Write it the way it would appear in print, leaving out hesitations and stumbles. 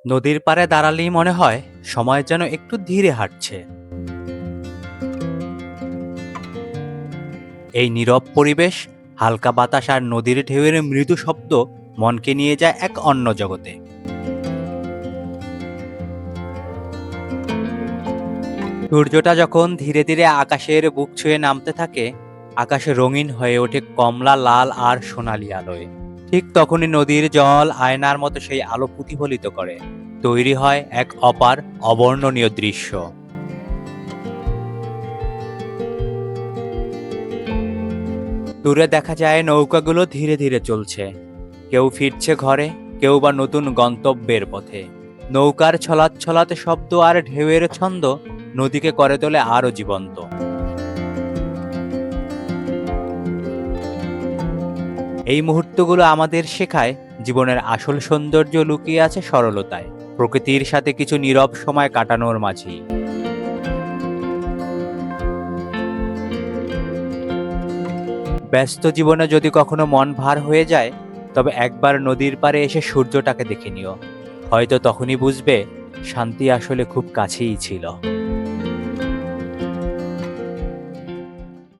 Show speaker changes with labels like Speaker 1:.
Speaker 1: নদীর পাড়ে দাঁড়ালেই মনে হয় সময় যেন একটু ধীরে হাঁটছে। এই নীরব পরিবেশ, হালকা বাতাস আর নদীর ঢেউয়ের মৃদু শব্দ মনকে নিয়ে যায় এক অন্য জগতে। সূর্যটা যখন ধীরে ধীরে আকাশের বুক ছুঁয়ে নামতে থাকে, আকাশে রঙিন হয়ে ওঠে কমলা, লাল আর সোনালী আলোয়। ঠিক তখনই নদীর জল আয়নার মতো সেই আলো প্রতিফলিত করে। তৈরি হয় এক অপার, অবর্ণনীয় দৃশ্য। দূরে দেখা যায় নৌকাগুলো ধীরে ধীরে চলছে। কেউ ফিরছে ঘরে, কেউ বা নতুন গন্তব্যের পথে। নৌকার ছলাৎ ছলাৎ শব্দ আর ঢেউয়ের ছন্দ নদীকে করে তোলে আরো জীবন্ত। এই মুহূর্তগুলো আমাদের শেখায় জীবনের আসল সৌন্দর্য লুকিয়ে আছে সরলতায়, প্রকৃতির সাথে কিছু নীরব সময় কাটানোর মাঝেই। ব্যস্ত জীবনে যদি কখনো মন ভার হয়ে যায়, তবে একবার নদীর পাড়ে এসে সূর্যটাকে দেখে নিও। হয়তো তখনই বুঝবে শান্তি আসলে খুব কাছেই ছিল।